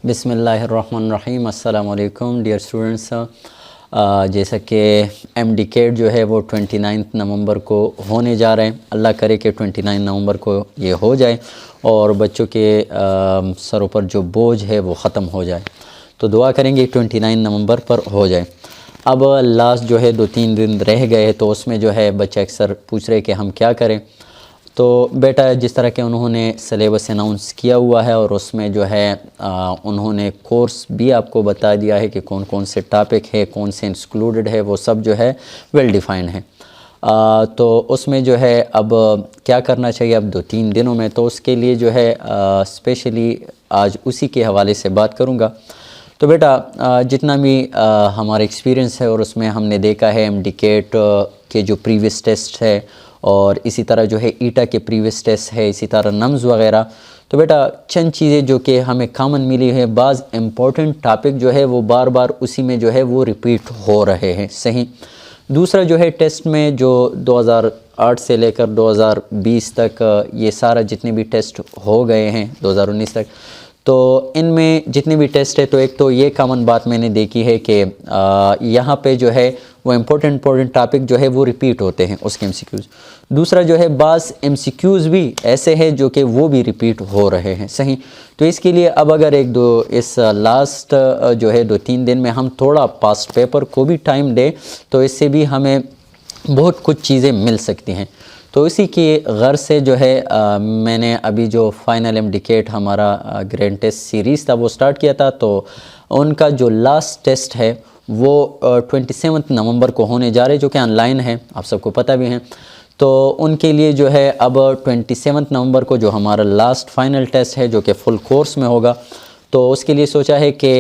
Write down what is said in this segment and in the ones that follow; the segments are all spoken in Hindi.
बिस्मिल्लाहिर्रहमानिर्रहीम। अस्सलाम वालेकुम डियर स्टूडेंट्स। जैसा कि एमडीकेट जो है वो 29 नवंबर को होने जा रहे हैं। अल्लाह करे कि 29 नवंबर को ये हो जाए और बच्चों के सरों पर जो बोझ है वो ख़त्म हो जाए। तो दुआ करेंगे 29 नवंबर पर हो जाए। अब लास्ट जो है 2-3 दिन रह गए, तो उसमें जो है बच्चे अक्सर पूछ रहे कि हम क्या करें। तो बेटा, जिस तरह के उन्होंने सिलेबस अनाउंस किया हुआ है और उसमें जो है उन्होंने कोर्स भी आपको बता दिया है कि कौन कौन से टॉपिक है, कौन से इंक्लूडेड है, वो सब जो है वेल डिफाइंड है। तो उसमें जो है अब क्या करना चाहिए अब 2-3 दिनों में, तो उसके लिए जो है स्पेशली आज उसी के हवाले से बात करूँगा। तो बेटा, जितना भी हमारा एक्सपीरियंस है और उसमें हमने देखा है एमडीकेट के जो प्रीवियस टेस्ट है और इसी तरह जो है ईटा के प्रीवियस टेस्ट है, इसी तरह नम्स वगैरह। तो बेटा, चंद चीज़ें जो कि हमें कॉमन मिली है, बाज़ इम्पोर्टेंट टॉपिक जो है वो बार बार उसी में जो है वो रिपीट हो रहे हैं। सही। दूसरा जो है टेस्ट में जो 2008 से लेकर 2020 तक ये सारा जितने भी टेस्ट हो गए हैं 2019 तक, तो इनमें जितने भी टेस्ट है, तो एक तो ये कॉमन बात मैंने देखी है कि यहाँ पे जो है वो इम्पोर्टेंट टॉपिक जो है वो रिपीट होते हैं उसके एमसीक्यूज़। दूसरा जो है बाज़ एमसीक्यूज़ भी ऐसे हैं जो कि वो भी रिपीट हो रहे हैं। सही। तो इसके लिए अब अगर एक दो इस लास्ट जो है 2-3 दिन में हम थोड़ा पास्ट पेपर को भी टाइम दें, तो इससे भी हमें बहुत कुछ चीज़ें मिल सकती हैं। तो इसी की गर्ज से जो है मैंने अभी जो फाइनल एमडीकेट हमारा ग्रैंड टेस्ट सीरीज़ था वो स्टार्ट किया था। तो उनका जो लास्ट टेस्ट है वो 27 नवंबर को होने जा रहे, जो कि ऑनलाइन है, आप सबको पता भी है। तो उनके लिए जो है अब 27 नवंबर को जो हमारा लास्ट फाइनल टेस्ट है, जो कि फुल कोर्स में होगा, तो उसके लिए सोचा है कि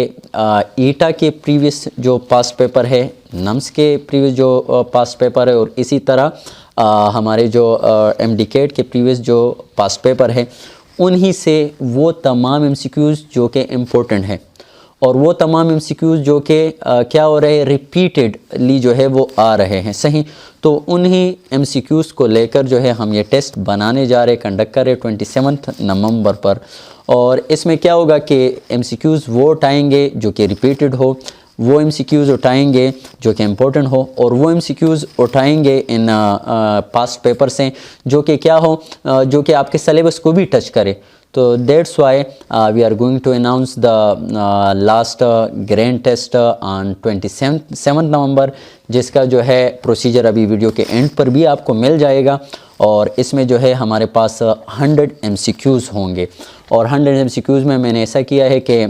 ईटा के प्रीवियस जो पास्ट पेपर है, नम्स के प्रीवियस जो पास्ट पेपर है, और इसी तरह हमारे जो एमडीकेट के प्रीवियस जो पास्ट पेपर है, उन्हीं से वो तमाम एमसीक्यूज़ जो कि इम्पोर्टेंट है और वो तमाम एमसीक्यूज़ जो कि क्या हो रहे हैं, रिपीटेडली जो है वो आ रहे हैं। सही। तो उन्हीं एमसीक्यूज़ को लेकर जो है हम ये टेस्ट बनाने जा रहे, कंडक्ट कर रहे 27 नवंबर पर। और इसमें क्या होगा कि एमसीक्यूज़ वो उठाएंगे जो कि रिपीटेड हो, वो एमसीक्यूज़ उठाएंगे जो कि इम्पोर्टेंट हो, और वो एमसीक्यूज़ उठाएंगे इन पास्ट पेपर से जो कि क्या हो, जो कि आपके सिलेबस को भी टच करे। तो that's why we are going to announce the last grand test on 27 November, जिसका जो है प्रोसीजर अभी वीडियो के एंड पर भी आपको मिल जाएगा। और इसमें जो है हमारे पास 100 एमसीक्यूज़ होंगे, और 100 एमसीक्यूज़ में मैंने ऐसा किया है कि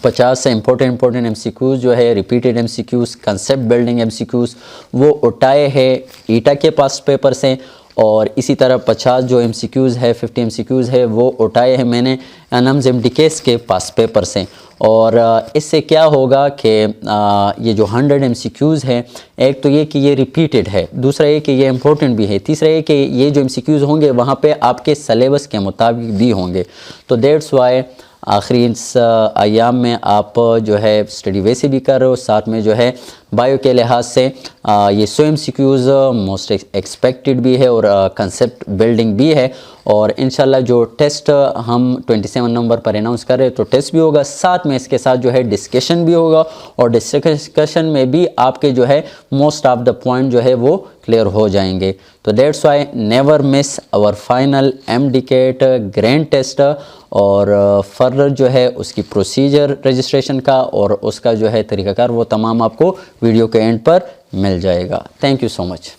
50 से इम्पोर्टेंट एमसीक्यूज़ जो है, repeated MCQs, concept building MCQs, वो उठाए हैं ईटा के पास्ट पेपर से, और इसी तरह 50 जो एमसीक्यूज़ है, 50 एमसीक्यूज़ है, वो उठाए हैं मैंने नम्स एमडीकेट के पास्ट पेपर से। और इससे क्या होगा कि ये जो 100 एमसीक्यूज़ है, एक तो ये कि ये रिपीटेड है, दूसरा ये कि ये इम्पोर्टेंट भी है, तीसरा ये कि ये जो एमसीक्यूज़ होंगे वहाँ पे आपके सिलेबस के मुताबिक भी होंगे। तो दैट्स वाई आखिरी इस अयाम में आप जो है स्टडी वैसे भी कर रहे हो, साथ में जो है बायो के लिहाज से ये 100 एमसीक्यूज़ मोस्ट एक्सपेक्टेड भी है और कंसेप्ट बिल्डिंग भी है। और इंशाल्लाह जो टेस्ट हम 27 नवंबर पर अनाउंस कर रहे हैं, तो टेस्ट भी होगा, साथ में इसके साथ जो है डिस्कशन भी होगा, और डिस्कशन में भी आपके जो है मोस्ट ऑफ द पॉइंट जो है वो क्लियर हो जाएंगे। तो that's why never miss our final MDCAT grand test. और फर्दर जो है उसकी प्रोसीजर रजिस्ट्रेशन का और उसका जो है तरीक़ाकार, वो तमाम आपको वीडियो के एंड पर मिल जाएगा। Thank you so much.